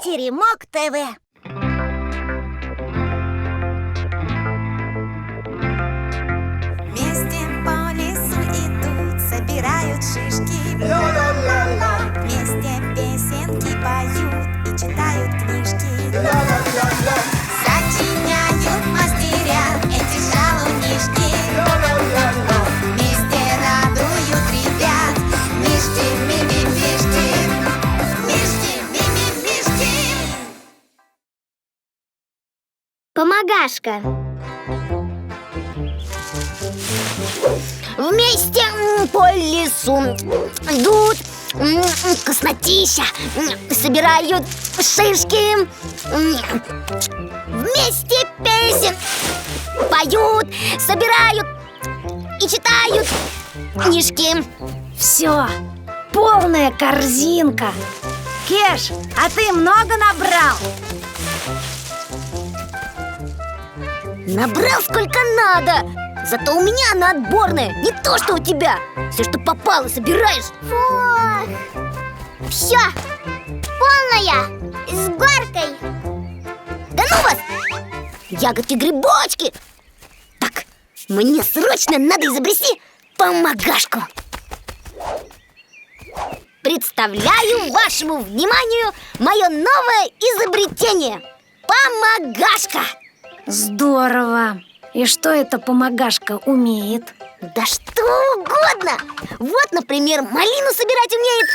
Теремок ТВ. Вместе по лесу идут, собирают шишки. Ла-ла-ла-ла. Вместе песенки поют и читают книжки. Ла-ла-ла-ла. Сочиняют мастеря эти шалунишки. Ла-ла-ла-ла. Вместе радуют ребят. Мишки, ми-ми-мишки. Мишки, ми-ми-мишки. Помогашка. Вместе по лесу идут, вкуснотища, собирают шишки. Вместе песен поют, собирают и читают книжки. Все, полная корзинка. Кеш, а ты много набрал? Набрал сколько надо. Зато у меня она отборная, не то что у тебя. Все, что попало, собираешь. Все, полная, с горкой. Да ну вас! Ягодки-грибочки. Так, мне срочно надо изобрести помогашку. Представляю вашему вниманию мое новое изобретение. Помогашка. Здорово! И что эта помогашка умеет? Да что угодно! Вот, например, малину собирать умеет.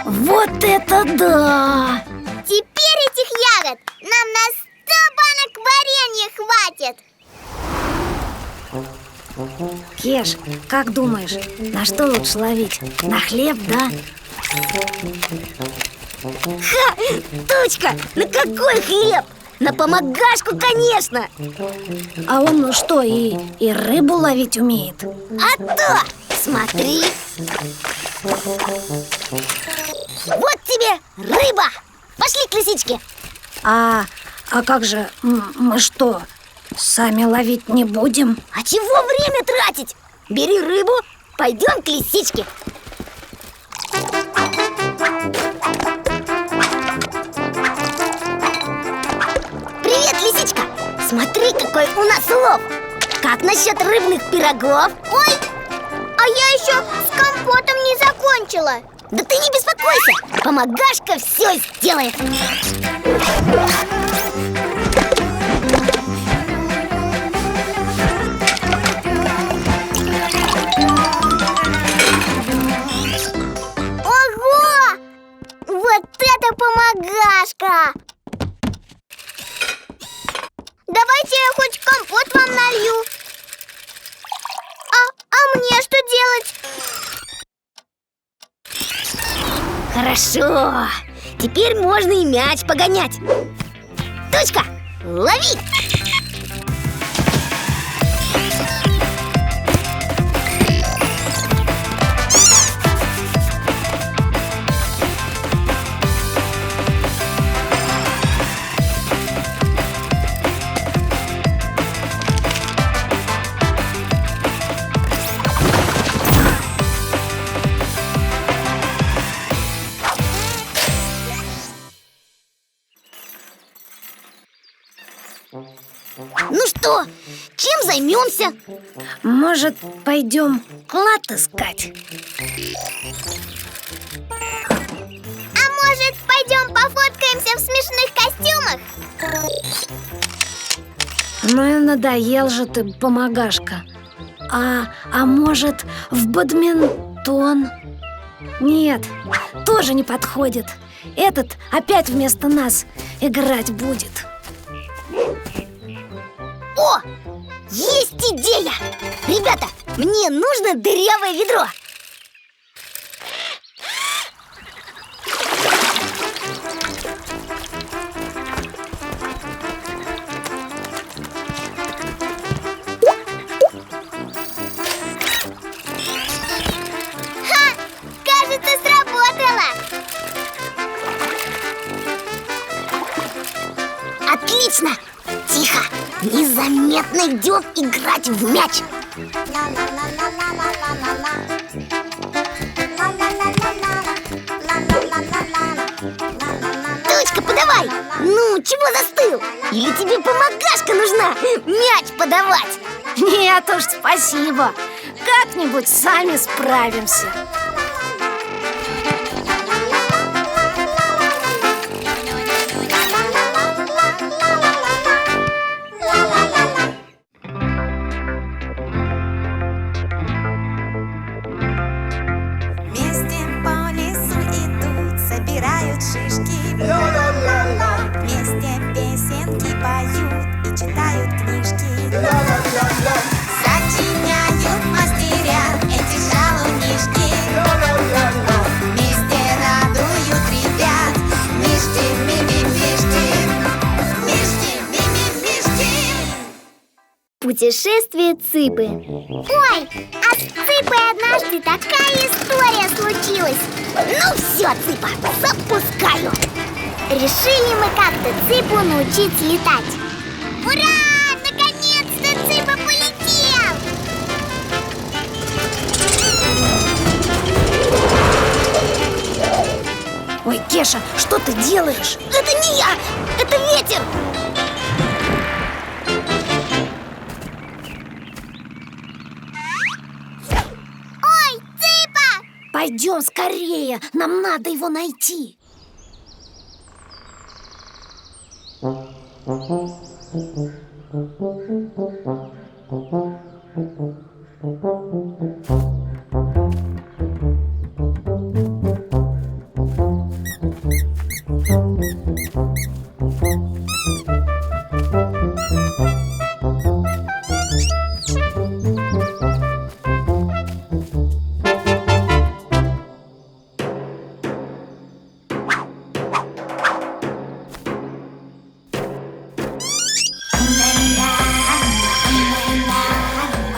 Вот это да! Теперь этих ягод нам на 100 банок варенья хватит. Кеш, как думаешь, на что лучше ловить? На хлеб, да? Ха! Тучка! На какой хлеб? На помогашку, конечно! А он ну что, и рыбу ловить умеет? А то! Смотри! Вот тебе рыба! Пошли к лисичке! А как же, мы что, сами ловить не будем? А чего время тратить? Бери рыбу, пойдем к лисичке. Привет, лисичка! Смотри, какой у нас улов! Как насчет рыбных пирогов? Ой, а я еще с компотом не закончила. Да ты не беспокойся, помогашка все сделает. Ого! Вот это помогашка! Давайте я хоть компот вам налью. А мне что делать? Хорошо. Теперь можно и мяч погонять. Точка, лови! Ну что, чем займемся? Может, пойдем клад искать? А может, пойдем пофоткаемся в смешных костюмах? Ну и надоел же ты, помогашка. А может, в бадминтон? Нет, тоже не подходит. Этот опять вместо нас играть будет. О, есть идея! Ребята, мне нужно дырявое ведро. Ха! Кажется, сработало! Отлично! Тихо! Незаметно идем играть в мяч. Точка, подавай! Ну, чего застыл? Или тебе помогашка нужна мяч подавать? Нет уж, спасибо. Как-нибудь сами справимся. Вместе по лесу идут, собирают шишки. Вместе песенки поют и читают книжки. Сочиняют мастеря эти шалунишки. Вместе радуют ребят. Мишки, мими-мишки. Мишки, мими-мишки. Путешествие Цыпы. Ой, а с Цыпой однажды такая история случилась. Ну все, Цыпа, запускаю. Решили мы как-то Цыпу научить летать. Ура! Наконец-то Цыпа полетел! Ой, Кеша, что ты делаешь? Это не я, это ветер. Ой, Цыпа! Пойдем скорее, нам надо его найти.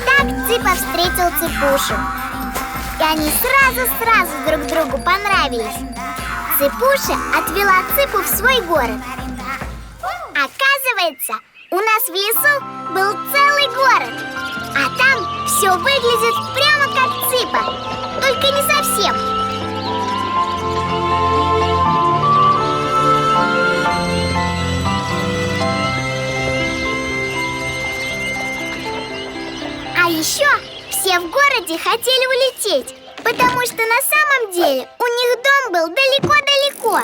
Так Цыпа встретил Цыпушу. И они сразу друг другу понравились. Цыпуша отвела Цыпу в свой город. Оказывается, у нас в лесу был целый город. А там все выглядит прямо как Цыпа, только не совсем. А еще все в городе хотели улететь, потому что на самом деле у них дом был далеко-далеко.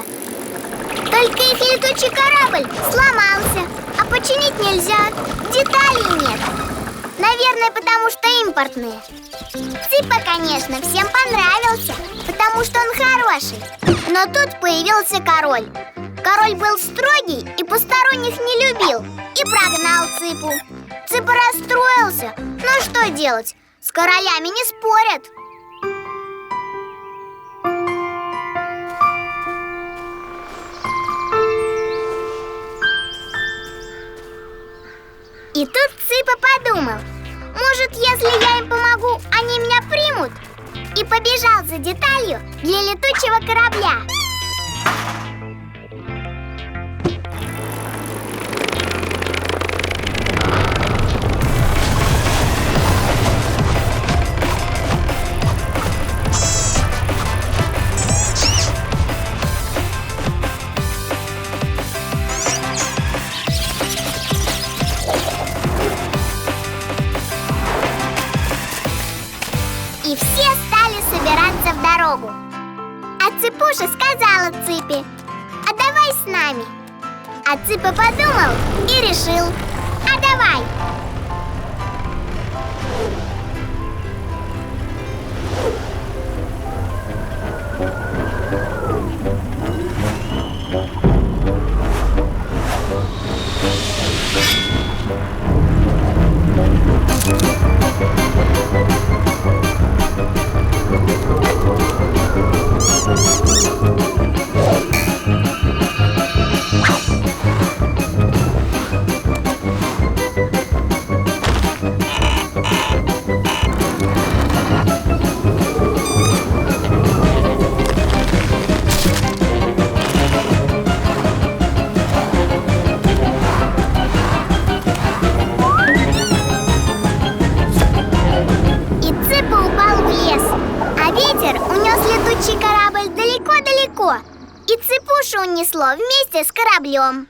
Только их летучий корабль сломался, а починить нельзя, деталей нет. Наверное, потому что импортные. Цыпа, конечно, всем понравился, потому что он хороший. Но тут появился король. Король был строгий и посторонних не любил и прогнал Цыпу. Цыпа расстроился. Ну что делать? С королями не спорят. И тут Цыпа подумал: может, если я им помогу, они меня примут? И побежал за деталью для летучего корабля. И все стали собираться в дорогу. А Цыпуша сказала Цыпе: а давай с нами. А Цыпа подумал и решил: а давай. унесло вместе с кораблем.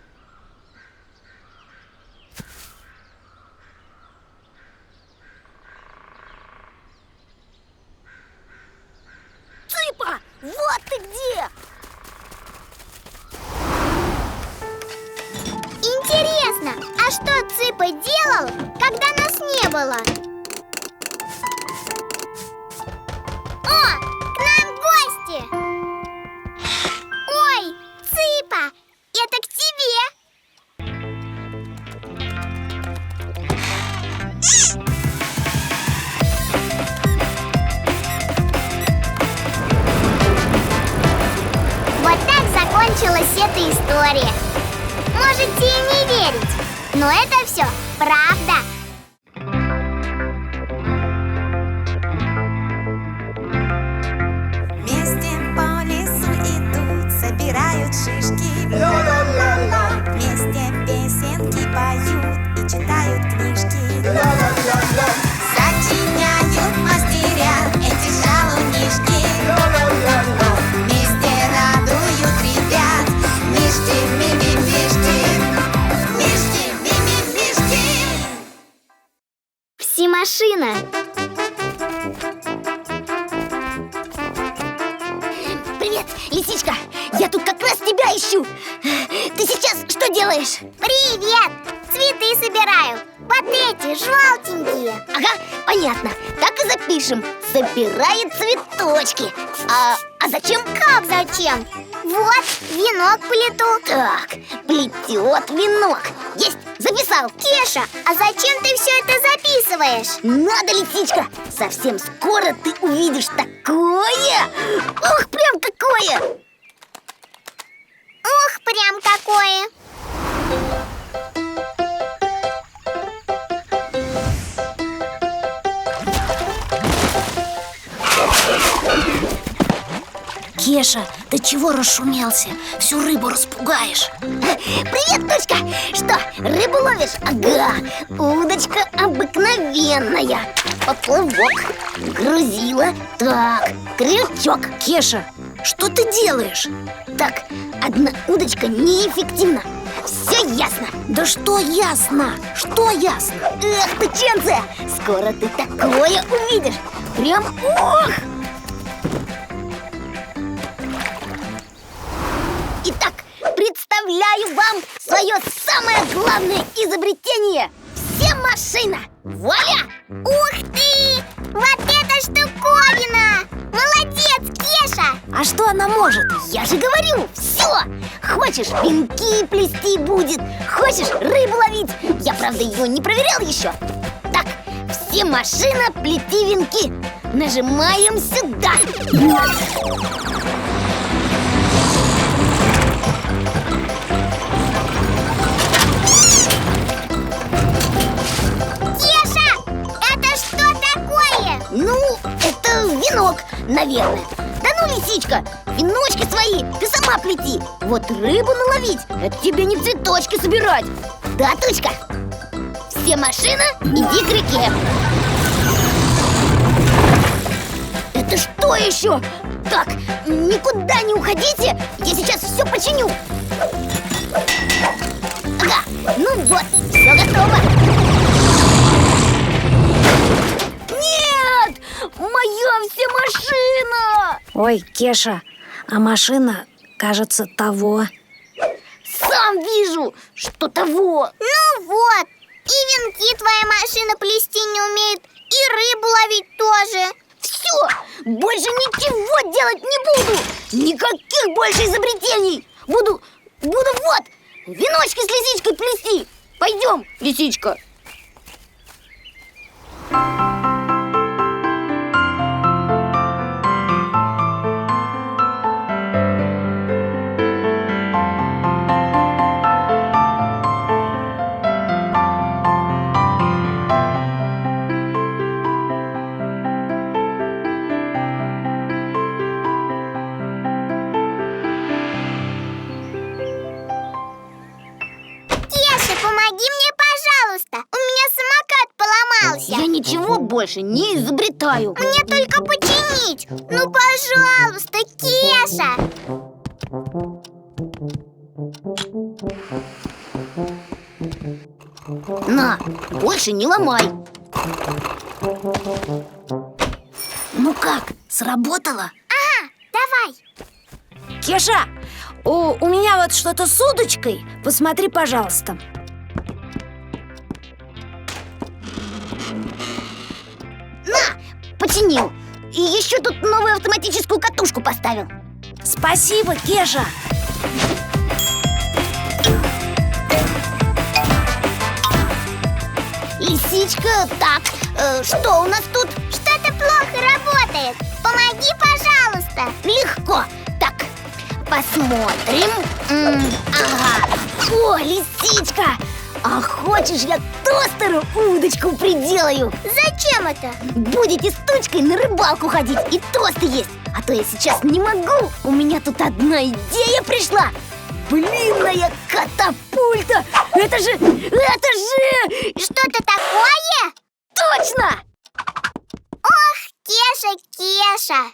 Цыпа, вот ты где! Интересно, а что Цыпа делал, когда нас не было? О, к нам гости! Ой, Цыпа, это к тебе! Вот так закончилась эта история. Можете и не верить, но это все правда. Вместе по лесу идут, собирают шишки. Вместе песенки поют и читают книжки. Сочиняют мастеря эти шалунишки. Вместе радуют ребят. Мишки, мимимишки. Мишки, мимимишки. Пси-машина. Привет, лисичка! Я тут как раз тебя ищу. Ты сейчас что делаешь? Привет! Цветы собираю. Вот эти, желтенькие. Ага, понятно. Так и запишем. Собирает цветочки. А зачем? Как зачем? Вот, венок плету. Так, плетет венок. Есть, записал. Кеша, а зачем ты все это записываешь? Надо, лисичка. Совсем скоро ты увидишь такое. Ух, прям какое. Ух, прям какое. Кеша, ты чего расшумелся? Всю рыбу распугаешь. Привет, дочка! Что, рыбу ловишь? Ага, удочка обыкновенная. Поплавок, грузила. Так, крючок. Кеша, что ты делаешь? Так, одна удочка неэффективна. Все ясно. Да что ясно? Что ясно? Эх ты, Ченце! Скоро ты такое увидишь. Прям ох! Итак, представляю вам свое самое главное изобретение. Все-машина! Вуаля! Ух ты! Вот эта штуковина! Молодец, Кеша! А что она может? Я же говорю, все! Хочешь, венки плести будет, хочешь, рыбу ловить. Я, правда, ее не проверял еще. Так, все-машина, плети венки. Нажимаем сюда. Кеша, это что такое? Ну, это венок, наверное. Да ну, лисичка, веночки свои ты сама плети. Вот рыбу наловить, это тебе не цветочки собирать. Да, Тучка? Все машина, иди к реке. Это что еще? Так, никуда не уходите, я сейчас все починю. Ага, ну вот, все готово. Нет, моя вся машина. Ой, Кеша, а машина, кажется, того. Сам вижу, что того. Ну вот, и венки твоя машина плести не умеет, и рыбу ловить тоже. Все, больше ничего делать не буду. Никаких больше изобретений. Буду вот, веночки с лисичкой плести. Пойдем, лисичка. Помоги мне, пожалуйста. У меня самокат поломался. Я ничего больше не изобретаю. Мне только починить. Ну, пожалуйста, Кеша. На, больше не ломай. Ну как, сработало? Давай. Кеша, у меня вот что-то с удочкой. Посмотри, пожалуйста. Починил. И еще тут новую автоматическую катушку поставил. Спасибо, Кеша. Лисичка, так, что у нас тут? Что-то плохо работает. Помоги, пожалуйста. Легко. Так, посмотрим. Ага. О, лисичка! А хочешь, я тостеру удочку приделаю? Зачем это? Будете с тучкой на рыбалку ходить и тосты есть. А то я сейчас не могу. У меня тут одна идея пришла. Блинная катапульта. Это же... Что-то такое? Точно! Кеша, Кеша.